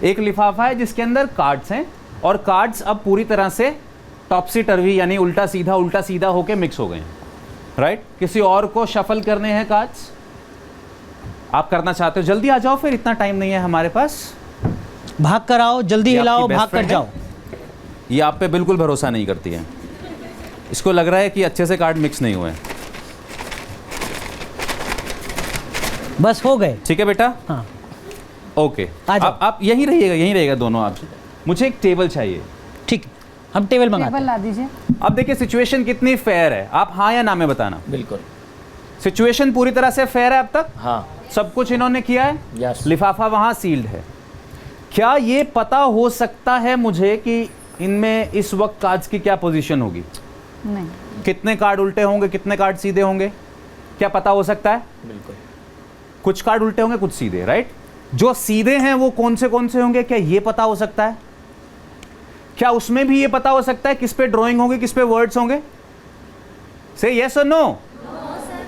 एक लिफाफा है जिसके अंदर कार्ड्स हैं और कार्ड्स अब पूरी तरह से टॉपसी टर्वी यानी उल्टा सीधा होके मिक्स हो गए हैं, राइट। किसी और को शफल करने हैं कार्ड्स, आप करना चाहते हो, जल्दी आ जाओ, फिर इतना टाइम नहीं है हमारे पास। भाग कर आओ, जल्दी हिलाओ, भाग कर जाओ। ये आप पे बिल्कुल भरोसा नहीं करती है, इसको लग रहा है कि अच्छे से कार्ड मिक्स नहीं हुए। बस हो गए। ठीक है बेटा, हाँ ओके। आप यहीं रहिएगा दोनों। आप, मुझे एक टेबल चाहिए। ठीक, हम टेबल मंगाते हैं। टेबल ला दीजिए। अब देखिए सिचुएशन कितनी फेयर है, आप हाँ या ना में बताना। बिल्कुल, सिचुएशन पूरी तरह से फेयर है अब तक। हाँ, सब कुछ इन्होंने किया है। यस। लिफाफा वहां सील्ड है। क्या ये पता हो सकता है मुझे कि इनमें इस वक्त कार्ड्स की क्या पोजीशन होगी? नहीं। कितने कार्ड उल्टे होंगे, कितने कार्ड सीधे होंगे, क्या पता हो सकता है? बिल्कुल। कुछ कार्ड उल्टे होंगे, कुछ सीधे, राइट। जो सीधे हैं वो कौन से होंगे, क्या ये पता हो सकता है? क्या उसमें भी ये पता हो सकता है किस पे ड्राइंग होगी, किस पे वर्ड्स होंगे? से यस और नो?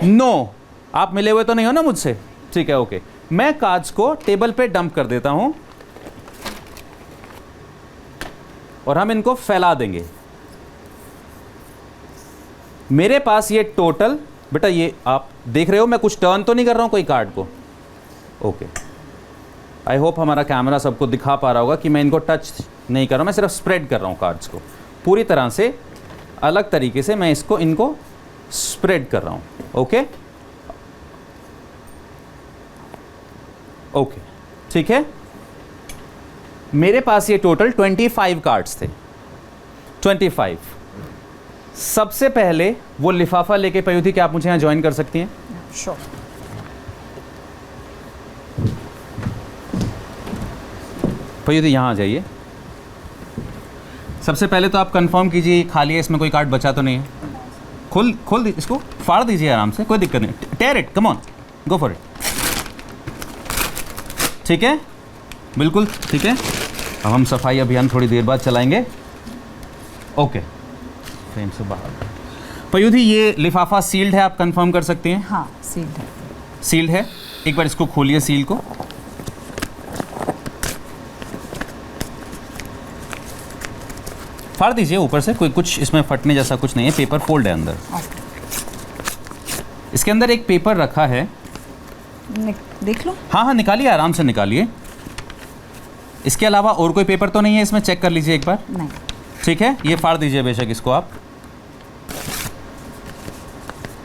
नो। आप मिले हुए तो नहीं हो ना मुझसे? ठीक है, ओके। मैं कार्ड्स को टेबल पे डंप कर देता हूं और हम इनको फैला देंगे। मेरे पास ये टोटल, बेटा ये आप देख रहे हो मैं कुछ टर्न तो नहीं कर रहा हूं कोई कार्ड को? ओके, आई होप हमारा कैमरा सबको दिखा पा रहा होगा कि मैं इनको टच नहीं कर रहा हूं, मैं सिर्फ स्प्रेड कर रहा हूं कार्ड्स को पूरी तरह से अलग तरीके से। मैं इनको स्प्रेड कर रहा हूं। ओके ओके, ठीक है। मेरे पास ये टोटल 25 कार्ड्स थे। 25। सबसे पहले वो लिफाफा लेके पयुथी, क्या आप मुझे यहां ज्वाइन कर सकती हैं? श्योर। पयुथी यहां आ जाइए। सबसे पहले तो आप कंफर्म कीजिए खाली है, इसमें कोई कार्ड बचा तो नहीं है। खोल इसको फाड़ दीजिए आराम से, कोई दिक्कत नहीं। Dare it, come on, go for it. ठीक है, बिल्कुल ठीक है। अब हम सफाई अभियान थोड़ी देर बाद चलाएंगे। ओके, फ्रेम से बाहर। पयुथी ये लिफाफा सील्ड है, आप कंफर्म कर सकती हैं? हाँ, सील्ड है। सील्ड है। एक बार इसको खोलिए, सील को। फाड़ दीजिए ऊपर से, कोई कुछ इसमें फटने जैसा कुछ नहीं है, पेपर फोल्ड है अंदर। इसके अंदर एक पेपर रखा है, देख लो। हाँ, निकालिए, आराम से निकालिए। इसके अलावा और कोई पेपर तो नहीं है इसमें, चेक कर लीजिए एक बार। नहीं। ठीक है, ये फाड़ दीजिए बेशक इसको आप।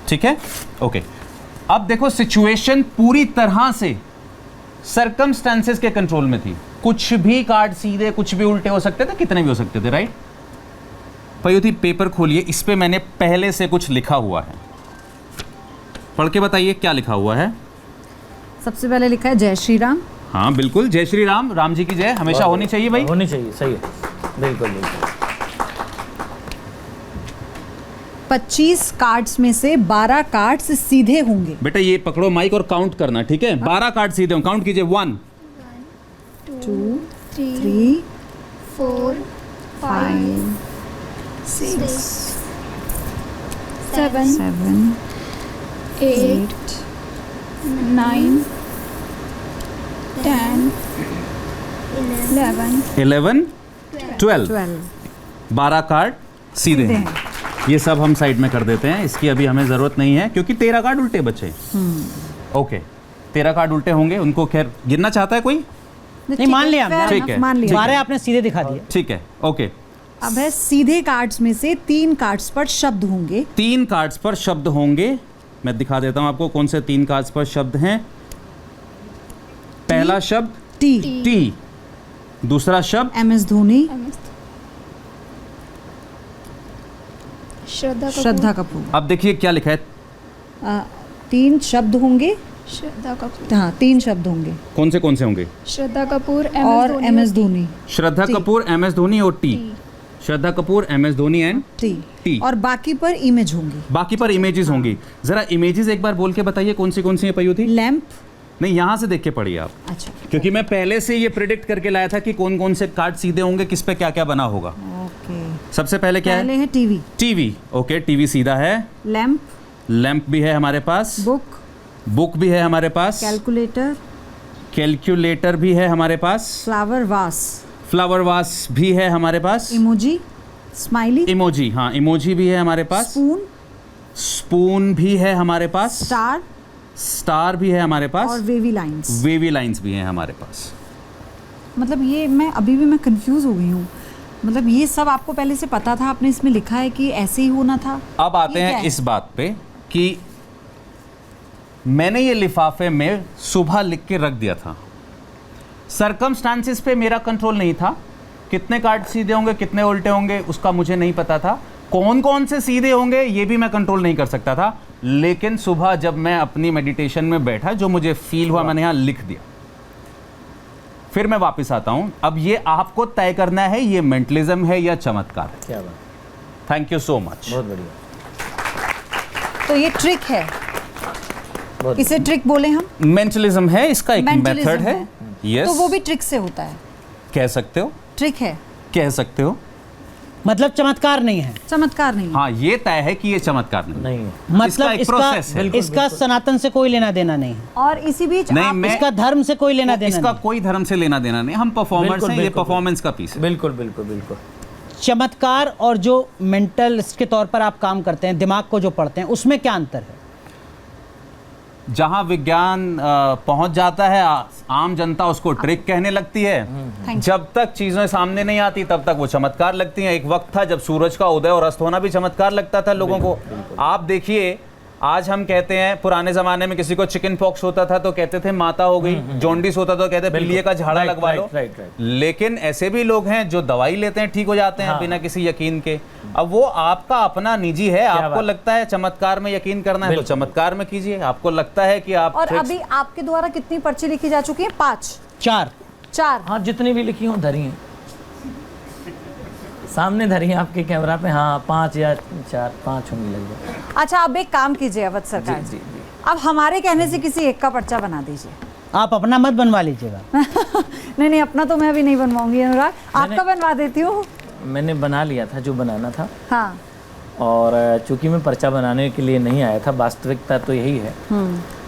ठीक है, ओके। अब देखो सिचुएशन पूरी तरह से सर्कमस्टेंसेस के कंट्रोल में थी। कुछ भी कार्ड सीधे, कुछ भी उल्टे हो सकते थे, कितने भी हो सकते थे, राइट। पयुथी पेपर खोलिए, इस पे मैंने पहले से कुछ लिखा हुआ है, पढ़ के बताइए क्या लिखा हुआ है। सबसे पहले लिखा है जय श्री राम। हाँ बिल्कुल, जय श्री राम, राम जी की जय हमेशा होनी चाहिए भाई। होनी चाहिए, सही है, बिल्कुल बिल्कुल। 25 कार्ड्स में से 12 कार्ड्स सीधे होंगे। बेटा ये पकड़ो माइक और काउंट करना, ठीक है। 12 कार्ड सीधे होंगे, काउंट कीजिए। 1 2 3 4 5 6 7 7 8 9 10 11 12 12 12 कार्ड सीधे हैं। ये सब हम साइड में कर देते हैं, इसकी अभी हमें ज़रूरत नहीं है क्योंकि 13 कार्ड उल्टे बचे। ओके, 13 कार्ड उल्टे होंगे, उनको खैर गिनना चाहता है कोई? नहीं, मान लिया हमने। ठीक है, मान लिया। 12 आपने सीधे दिखा दिया। ठीक है, ओके। अब है सीधे कार्ड्स में से 3 कार्ड्स पर शब्द होंगे। 3 कार्ड्स पर शब्द होंगे। मैं दिखा देता हूं आपको कौन से 3 कार्ड्स पर शब्द हैं। पहला शब्द टी, दूसरा शब्द MS धोनी, श्रद्धा कपूर। अब देखिए क्या लिखा है। 3 शब्द होंगे। श्रद्धा कपूर। हाँ, 3 शब्द होंगे। कौन से होंगे? श्रद्धा कपूर और MS धोनी। श्रद्धा कपूर, MS धोनी और T. Shraddha Kapoor, MS Dhoni and T. और बाकी पर इमेज होंगी। बाकी पर इमेजेस होंगी। जरा इमेजेस एक बार बोल के बताइए कौन सी है पयुथी? लैंप। नहीं, यहाँ से देख के पढ़िए आप। अच्छा, क्योंकि मैं पहले से ये प्रिडिक्ट करके लाया था कि कौन से कार्ड सीधे होंगे, किस पे क्या क्या बना होगा। ओके। सबसे पहले क्या पहले है? है टीवी। टीवी। ओके, टीवी सीधा है। लैंप। लैंप भी है हमारे पास। बुक। बुक भी है हमारे पास। कैलकुलेटर। कैलकुलेटर भी है हमारे पास, फ्लावर वास, फ्लावर वास भी है हमारे पास, इमोजी, स्माइली, इमोजी, हाँ इमोजी भी है हमारे पास, स्पून, स्पून भी है हमारे पास, स्टार स्टार भी है हमारे और पास, वेवी लाइंस। वेवी लाइंस भी हैं हमारे पास। मतलब ये मैं अभी भी मैं कंफ्यूज हो गई हूँ। मतलब ये सब आपको पहले से पता था, आपने इसमें लिखा है कि ऐसे ही होना था। अब आते ये हैं क्या है? इस बात पे कि मैंने ये लिफाफे में सुबह लिख के रख दिया था। सरकमस्टांसिस पे मेरा कंट्रोल नहीं था, कितने कार्ड सीधे होंगे कितने उल्टे होंगे उसका मुझे नहीं पता था, कौन कौन से सीधे होंगे ये भी मैं कंट्रोल नहीं कर सकता था। लेकिन सुबह जब मैं अपनी मेडिटेशन में बैठा, जो मुझे फील हुआ मैंने यहां लिख दिया। फिर मैं वापस आता हूं। अब ये आपको तय करना है ये मेंटलिज्म है या चमत्कार है। क्या बात, थैंक यू सो मच। बहुत बढ़िया, तो ये ट्रिक है, बहुत इसे ट्रिक बोले हम, मेंटलिज्म है, इसका एक Mentalism मेथड है। यस, तो वो भी ट्रिक से होता है, कह सकते हो, ट्रिक है, कह सकते हो। मतलब चमत्कार नहीं है, चमत्कार नहीं है। हाँ, ये तय है कि ये चमत्कार नहीं। नहीं है। मतलब एक इसका process है। इसका सनातन से कोई लेना देना नहीं है, और इसी बीच नहीं, आप मैं- इसका धर्म से कोई लेना देना इसका नहीं। कोई धर्म से लेना देना नहीं। हम परफॉर्मर्स बिल्कुल, हैं, ये बिल्कुल, परफॉर्मेंस का पीस है। बिल्कुल बिल्कुल बिल्कुल। चमत्कार और जो मेंटल के तौर पर आप काम करते हैं, दिमाग को जो पढ़ते हैं, उसमें क्या अंतर है? जहां विज्ञान पहुंच जाता है, आम जनता उसको ट्रिक कहने लगती है। Thank जब तक चीजें सामने नहीं आती तब तक वो चमत्कार लगती हैं। एक वक्त था जब सूरज का उदय और अस्त होना भी चमत्कार लगता था लोगों को। आप देखिए, आज हम कहते हैं, पुराने जमाने में किसी को चिकन पॉक्स होता था तो कहते थे माता हो गई, जॉन्डिस होता तो कहते पिलिये का झाड़ा Right, लगवा लो। right, right, right. लेकिन ऐसे भी लोग हैं जो दवाई लेते हैं, ठीक हो जाते हैं हाँ। बिना किसी यकीन के। अब वो आपका अपना निजी है। आपको बात। लगता है चमत्कार में यकीन करना है तो बिल्कुल, चमत्कार में कीजिए। आपको लगता है कि आप और tricks- अभी आपके द्वारा कितनी पर्ची लिखी जा चुकी है? 5, 4 4। हाँ, जितनी भी लिखी हूँ धरी हैं, सामने धरी हैं आपके कैमरा पे। हाँ, 5 या 4, 5 होंगी लगभग। अच्छा, अब एक काम कीजिए अवध सरकार जी, जी, जी। अब हमारे कहने से किसी एक का पर्चा बना दीजिए। आप अपना मत बनवा लीजिएगा। नहीं नहीं, अपना तो मैं अभी नहीं बनवाऊंगी अनुराग, आपका बनवा देती हूँ। मैंने बना लिया था जो बनाना था, हाँ, और चूंकि मैं पर्चा बनाने के लिए नहीं आया था, वास्तविकता तो यही है।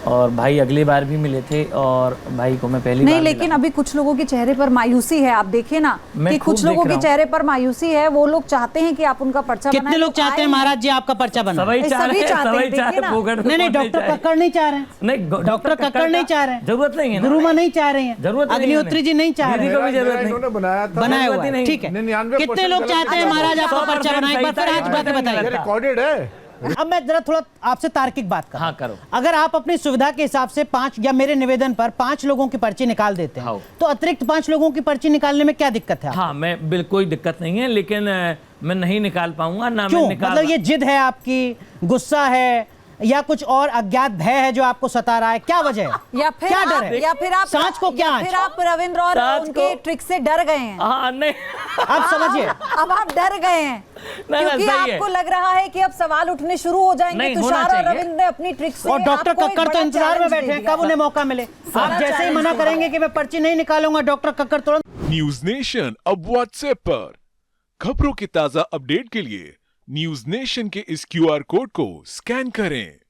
और भाई अगली बार भी मिले थे और भाई को मैं पहली नहीं बार लेकिन मिला। अभी कुछ लोगों के चेहरे पर मायूसी है। आप देखिए ना मैं कि खूब कुछ लोगों देख के रहा हूं। चेहरे पर मायूसी है। वो लोग चाहते हैं कि आप उनका पर्चा बनाएं। कितने लोग तो चाहते हैं आए महाराज जी आपका पर्चा बना? सभी चाह रहे सभी हैं, चाहते हैं, सभी चाह देखिए रहे ना। हैं, फोकट में नहीं, कौन डॉक्टर चाहे। कक्कड़ नहीं चाह रहे हैं, नहीं, डॉक्टर कक्कड़ नहीं चाह रहे हैं, जरूरत नहीं है ना। गुरुमा नहीं चाह रहे हैं, जरूरत नहीं है अग्निहोत्री जी नहीं चाह रहे दीदी हैं, को भी जरूरत नहीं। इन्होंने बनाया था, बनाया हुआ जरूरत ही है, नहीं। ठीक है। 99% कितने लोग गलत चाहते हैं है। महाराज आपका 100% पर्चा बनाए? एक बार फिर आज बात ये बताइए। रिकॉर्डेड है। अब मैं जरा थोड़ा आपसे तार्किक बात कर। हाँ, करो। अगर आप अपनी सुविधा के हिसाब से 5 या मेरे निवेदन पर 5 लोगों की पर्ची निकाल देते हैं, हाँ। तो अतिरिक्त 5 लोगों की पर्ची निकालने में क्या दिक्कत है? हाँ, मैं बिल्कुल कोई दिक्कत नहीं है, लेकिन मैं नहीं निकाल पाऊंगा ना। क्यों? मैं निकाल मतलब ये जिद है आपकी, गुस्सा है, या कुछ और अज्ञात भय है जो आपको सता रहा है? क्या वजह है? या फिर क्या आप, डर है? या फिर आप सांच को क्या या आंच? फिर आप रविंद्र और सांच उनके को- ट्रिक से डर गए हैं। हाँ, नहीं। आप समझिए, अब आप डर गए हैं ना, क्योंकि सही है। आपको लग रहा है कि अब सवाल उठने शुरू हो जाएंगे। नहीं, होना तुषार और चाहिए। रविंद्र ने अपनी ट्रिक से और डॉक्टर आपको एक कक्कड़ तो बड़ा इंतजार में challenge बैठे दे हैं दिया। कब उन्हें मौका मिले। आप बड़ा जैसे ही challenge मना दे दिया। करेंगे कि मैं पर्ची नहीं निकालूंगा, डॉक्टर कक्कड़ तुरंत न्यूज नेशन अब व्हाट्सएप पर खबरों की ताजा अपडेट के लिए न्यूज नेशन के इस क्यूआर कोड को स्कैन करें।